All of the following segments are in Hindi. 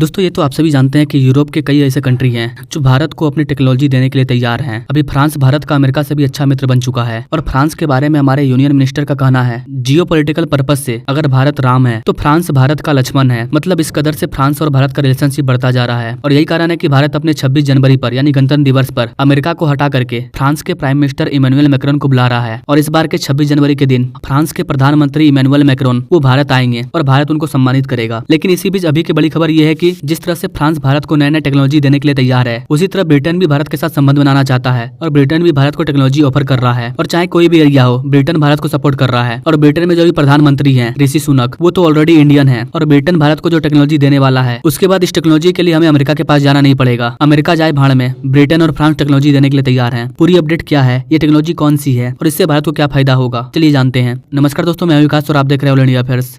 दोस्तों ये तो आप सभी जानते हैं कि यूरोप के कई ऐसे कंट्री हैं जो भारत को अपनी टेक्नोलॉजी देने के लिए तैयार हैं। अभी फ्रांस भारत का अमेरिका से भी अच्छा मित्र बन चुका है और फ्रांस के बारे में हमारे यूनियन मिनिस्टर का कहना है, जियोपॉलिटिकल पर्पस से अगर भारत राम है तो फ्रांस भारत का लक्ष्मण है। मतलब इस कदर से फ्रांस और भारत का रिलेशनशिप बढ़ता जा रहा है और यही कारण है कि भारत अपने 26 जनवरी पर यानी गणतंत्र दिवस पर अमेरिका को हटा करके फ्रांस के प्राइम मिनिस्टर इमैनुअल मैक्रोन को बुला रहा है। और इस बार के 26 जनवरी के दिन फ्रांस के प्रधानमंत्री इमैनुअल मैक्रोन वो भारत आएंगे और भारत उनको सम्मानित करेगा। लेकिन इसी बीच अभी की बड़ी खबर ये है कि जिस तरह से फ्रांस भारत को नए नए टेक्नोलॉजी देने के लिए तैयार है, उसी तरह ब्रिटेन भी भारत के साथ संबंध बनाना चाहता है और ब्रिटेन भी भारत को टेक्नोलॉजी ऑफर कर रहा है। और चाहे कोई भी एरिया हो, ब्रिटेन भारत को सपोर्ट कर रहा है। और ब्रिटेन में जो भी प्रधानमंत्री हैं ऋषि सुनक, वो तो ऑलरेडी इंडियन है और ब्रिटेन भारत को जो टेक्नोलॉजी देने वाला है, उसके बाद इस टेक्नोलॉजी के लिए हमें अमेरिका के पास जाना नहीं पड़ेगा। अमेरिका जाए भाड़ में, ब्रिटेन और फ्रांस टेक्नोलॉजी देने के लिए तैयार है। पूरी अपडेट क्या है, ये टेक्नोलॉजी कौन सी है और इससे भारत को क्या फायदा होगा, चलिए जानते हैं। नमस्कार दोस्तों, मैं विकास और आप देख रहे हैं ऑल इंडिया अफेयर्स।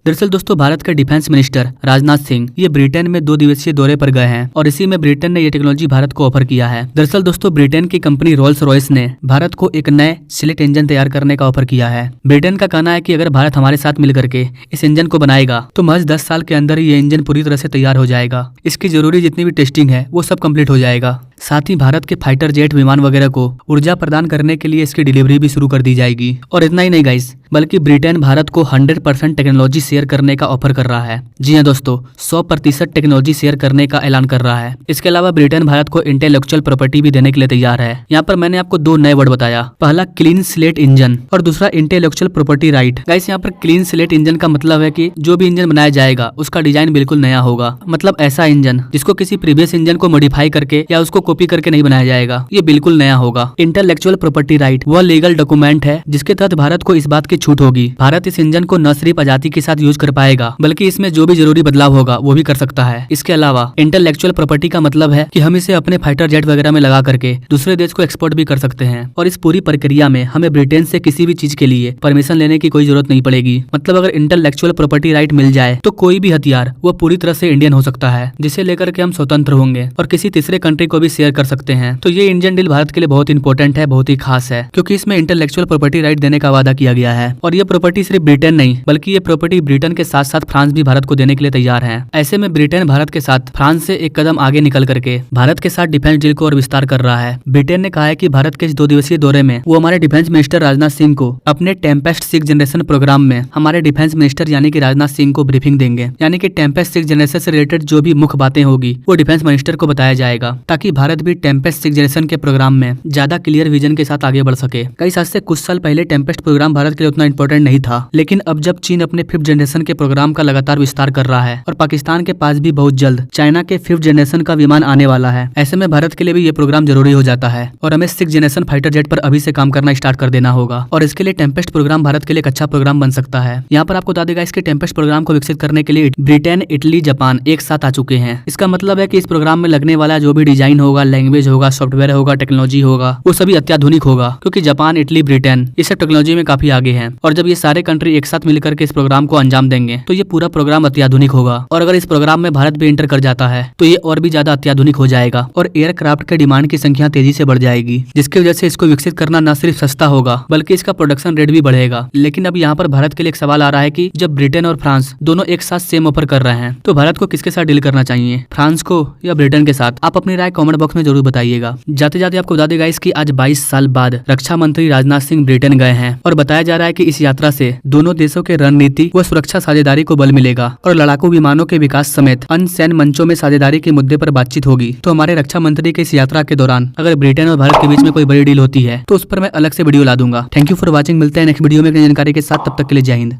दरअसल दोस्तों, भारत के डिफेंस मिनिस्टर राजनाथ सिंह ये ब्रिटेन में 2 दिवसीय दौरे पर गए हैं और इसी में ब्रिटेन ने ये टेक्नोलॉजी भारत को ऑफर किया है। दरअसल दोस्तों, ब्रिटेन की कंपनी रोल्स रॉयस ने भारत को एक नए सिलेट इंजन तैयार करने का ऑफर किया है। ब्रिटेन का कहना है कि अगर भारत हमारे साथ मिलकर के इस इंजन को बनाएगा तो महज 10 साल के अंदर ये इंजन पूरी तरह से तैयार हो जाएगा। इसकी जरूरी जितनी भी टेस्टिंग है वो सब कम्प्लीट हो जाएगा। साथ ही भारत के फाइटर जेट विमान वगैरह को ऊर्जा प्रदान करने के लिए इसकी डिलीवरी भी शुरू कर दी जाएगी। और इतना ही नहीं गाइस, बल्कि ब्रिटेन भारत को 100% टेक्नोलॉजी शेयर करने का ऑफर कर रहा है। जी हाँ दोस्तों, 100% टेक्नोलॉजी शेयर करने का ऐलान कर रहा है। इसके अलावा ब्रिटेन भारत को इंटेलेक्चुअल प्रॉपर्टी भी देने के लिए तैयार है। यहाँ पर मैंने आपको 2 नए वर्ड बताया, पहला क्लीन स्लेट इंजन और दूसरा इंटेलेक्चुअल प्रॉपर्टी राइट। गाइस यहाँ पर क्लीन स्लेट इंजन का मतलब है कि जो भी इंजन बनाया जाएगा उसका डिजाइन बिल्कुल नया होगा। मतलब ऐसा इंजन जिसको किसी प्रीवियस इंजन को मॉडिफाई करके या उसको कॉपी करके नहीं बनाया जाएगा, ये बिल्कुल नया होगा। इंटेलेक्चुअल प्रॉपर्टी राइट वह लीगल डॉक्यूमेंट है जिसके तहत भारत को इस बात की छूट होगी। भारत इस इंजन को न सिर्फ आजादी के साथ यूज कर पाएगा बल्कि इसमें जो भी जरूरी बदलाव होगा वो भी कर सकता है। इसके अलावा इंटेलेक्चुअल प्रॉपर्टी का मतलब है कि हम इसे अपने फाइटर जेट वगैरह में लगा करके दूसरे देश को एक्सपोर्ट भी कर सकते हैं। और इस पूरी प्रक्रिया में हमें ब्रिटेन से किसी भी चीज के लिए परमिशन लेने की कोई जरूरत नहीं पड़ेगी। मतलब अगर इंटेलेक्चुअल प्रॉपर्टी राइट मिल जाए तो कोई भी हथियार वो पूरी तरह से इंडियन हो सकता है, जिसे लेकर के हम स्वतंत्र होंगे और किसी तीसरे कंट्री को भी शेयर कर सकते हैं। तो ये इंडियन डील भारत के लिए बहुत इंपॉर्टेंट है, बहुत ही खास है, क्योंकि इसमें इंटेलेक्चुअल प्रॉपर्टी राइट देने का वादा किया गया है। और ये प्रॉपर्टी सिर्फ ब्रिटेन नहीं बल्कि ये प्रॉपर्टी ब्रिटेन के साथ साथ फ्रांस भी भारत को देने के लिए तैयार है। ऐसे में ब्रिटेन भारत के साथ फ्रांस से एक कदम आगे निकल करके भारत के साथ डिफेंस डील को और विस्तार कर रहा है। ब्रिटेन ने कहा है कि भारत के इस 2 दिवसीय दौरे में वो हमारे डिफेंस मिनिस्टर राजनाथ सिंह को अपने टेम्पेस्ट 6 जनरेशन प्रोग्राम में हमारे डिफेंस मिनिस्टर यानी कि राजनाथ सिंह को ब्रीफिंग देंगे। यानी कि टेम्पेस्ट 6 जनरेशन से रिलेटेड जो भी मुख्य बातें होगी वो डिफेंस मिनिस्टर को बताया जाएगा, ताकि भारत भी टेम्पेस्ट 6 जनरेशन के प्रोग्राम में ज्यादा क्लियर विजन के साथ आगे बढ़ सके। कई आज से कुछ साल पहले टेम्पेस्ट प्रोग्राम भारत के लिए उतना इंपॉर्टेंट नहीं था, लेकिन अब जब चीन अपने 5th जनरेशन के प्रोग्राम का लगातार विस्तार कर रहा है और पाकिस्तान के पास भी बहुत जल्द चाइना के 5th जनरेशन का विमान आने वाला है, ऐसे में भारत के लिए भी ये प्रोग्राम जरूरी हो जाता है और हमें 6th जनरेशन फाइटर जेट पर अभी से काम करना स्टार्ट कर देना होगा। और इसके लिए टेम्पेस्ट प्रोग्राम भारत के लिए एक अच्छा प्रोग्राम बन सकता है। यहाँ पर आपको बता देगा, इसके टेम्पेस्ट प्रोग्राम को विकसित करने के लिए ब्रिटेन, इटली, जापान एक साथ आ चुके हैं। इसका मतलब है कि इस प्रोग्राम में लगने वाला जो भी डिजाइन होगा, लैंग्वेज होगा, सॉफ्टवेयर होगा, टेक्नोलॉजी होगा, वो सभी अत्याधुनिक होगा, क्योंकि जापान, इटली, ब्रिटेन ये सब टेक्नोलॉजी में काफी आगे हैं। और जब ये सारे कंट्री एक साथ मिलकर के इस प्रोग्राम को अंजाम देंगे तो ये पूरा प्रोग्राम अत्याधुनिक होगा। और अगर इस प्रोग्राम में भारत भी एंटर कर जाता है तो ये और भी ज्यादा अत्याधुनिक हो जाएगा और एयरक्राफ्ट के डिमांड की संख्या तेजी से बढ़ जाएगी, जिसकी वजह से इसको विकसित करना न सिर्फ सस्ता होगा बल्कि इसका प्रोडक्शन रेट भी बढ़ेगा। लेकिन अब यहाँ पर भारत के लिए एक सवाल आ रहा है कि जब ब्रिटेन और फ्रांस दोनों एक साथ सेम ऑफर कर रहे हैं तो भारत को किसके साथ डील करना चाहिए, फ्रांस को या ब्रिटेन के साथ? आप अपनी राय कमेंट बॉक्स में जरूर बताइएगा। जाते जाते आपको बता देगा इसकी आज 22 साल बाद रक्षा मंत्री राजनाथ सिंह ब्रिटेन गए हैं और बताया जा रहा है कि इस यात्रा से दोनों देशों के रणनीति व सुरक्षा साझेदारी को बल मिलेगा और लड़ाकू विमानों के विकास समेत अन्य सैन्य मंचों में साझेदारी के मुद्दे पर बातचीत होगी। तो हमारे रक्षा मंत्री की इस यात्रा के दौरान अगर ब्रिटेन और भारत के बीच में कोई बड़ी डील होती है तो उस पर मैं अलग से वीडियो ला दूंगा। Thank you for watching. मिलते हैं नेक्स्ट वीडियो में नई जानकारी के साथ, तब तक के लिए जय हिंद।